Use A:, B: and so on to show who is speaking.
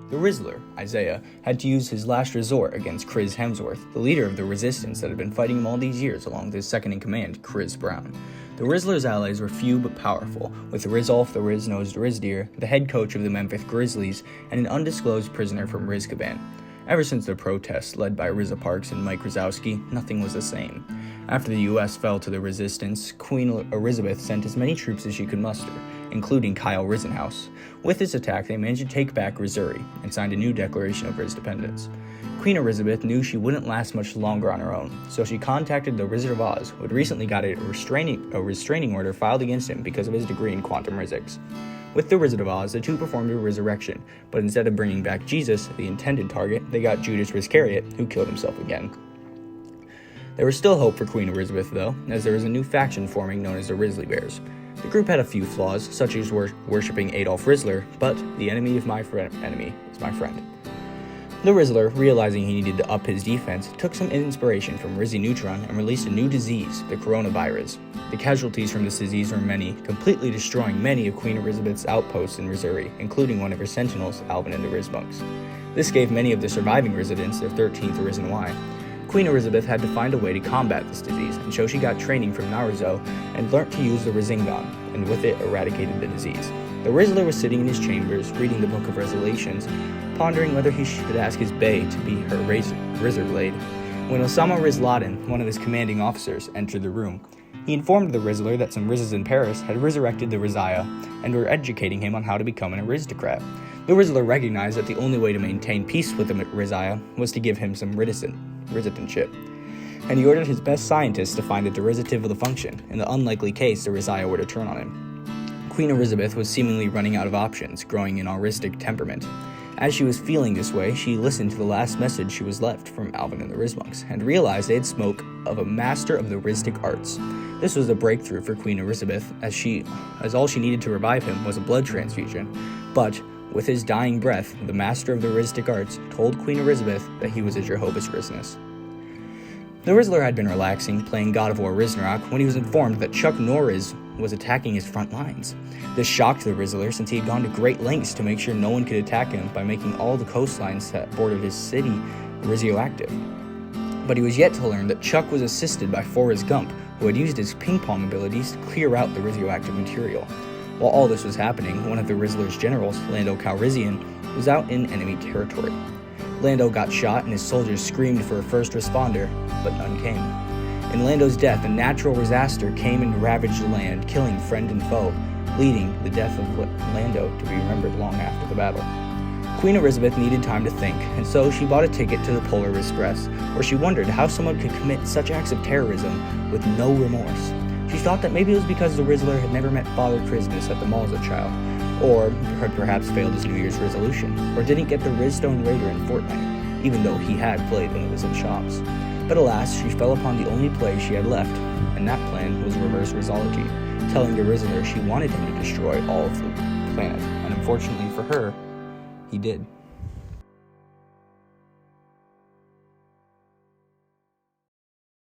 A: The Rizzler, Isaiah, had to use his last resort against Chris Hemsworth, the leader of the resistance that had been fighting him all these years along with his second-in-command, Chris Brown. The Rizzler's allies were few but powerful, with Rizzolf the Rizz-Nosed Rizzdeer, the head coach of the Memphis Grizzlies, and an undisclosed prisoner from Rizkaban. Ever since the protests led by Rizza Parks and Mike Wazowski, nothing was the same. After the U.S. fell to the resistance, Queen Erizzabeth sent as many troops as she could muster, including Kyle Rittenhouse. With this attack, they managed to take back Rizzuri and signed a new declaration of Rizz dependence. Queen Erizzabeth knew she wouldn't last much longer on her own, so she contacted the Wizard of Oz, who had recently got a restraining order filed against him because of his degree in quantum physics. With the Wizard of Oz, the two performed a resurrection, but instead of bringing back Jesus, the intended target, they got Judas Iscariot, who killed himself again. There was still hope for Queen Erizzabeth, though, as there was a new faction forming known as the Rizzly Bears. The group had a few flaws, such as worshipping Adolf Rizzler, but the enemy of my enemy is my friend. The Rizzler, realizing he needed to up his defense, took some inspiration from Rizzy Neutron and released a new disease, the coronavirus. The casualties from this disease were many, completely destroying many of Queen Erizzabeth's outposts in Rizzuri, including one of her sentinels, Alvin and the Rizzmonks. This gave many of the surviving residents their 13th Arisen Y. Queen Erizzabeth had to find a way to combat this disease, and so she got training from Naruto and learnt to use the Rizingon, and with it eradicated the disease. The Rizzler was sitting in his chambers, reading the Book of Resolutions, pondering whether he should ask his bae to be her Rizzer Blade, when Osama Rizladen, one of his commanding officers, entered the room. He informed the Rizzler that some Rizzes in Paris had resurrected the Rizziah and were educating him on how to become an aristocrat. The Rizzler recognized that the only way to maintain peace with the Rizziah was to give him some Rizzitantship, and he ordered his best scientists to find a derivative of the function, in the unlikely case the Rizziah were to turn on him. Queen Erizzabeth was seemingly running out of options, growing an auristic temperament. As she was feeling this way, she listened to the last message she was left from Alvin and the Rizzmonks, and realized they had spoke of a master of the Riztic arts. This was a breakthrough for Queen Erizzabeth, as all she needed to revive him was a blood transfusion. But, with his dying breath, the master of the Riztic arts told Queen Erizzabeth that he was a Jehovah's Rizness. The Rizzler had been relaxing, playing God of War Riznarok, when he was informed that Chuck Norris was attacking his front lines. This shocked the Rizzler, since he had gone to great lengths to make sure no one could attack him by making all the coastlines that bordered his city radioactive. But he was yet to learn that Chuck was assisted by Forrest Gump, who had used his ping-pong abilities to clear out the radioactive material. While all this was happening, one of the Rizzler's generals, Lando Calrissian, was out in enemy territory. Lando got shot and his soldiers screamed for a first responder, but none came. In Lando's death, a natural disaster came and ravaged the land, killing friend and foe, leading the death of Lando to be remembered long after the battle. Queen Erizzabeth needed time to think, and so she bought a ticket to the Polar Express, where she wondered how someone could commit such acts of terrorism with no remorse. She thought that maybe it was because the Rizzler had never met Father Christmas at the mall as a child, or had perhaps failed his New Year's resolution, or didn't get the Rizzstone Raider in Fortnite, even though he had played when it was in shops. But alas, she fell upon the only play she had left, and that plan was reverse Rizzology, telling the Rizzler she wanted him to destroy all of the planet, and unfortunately for her, he did.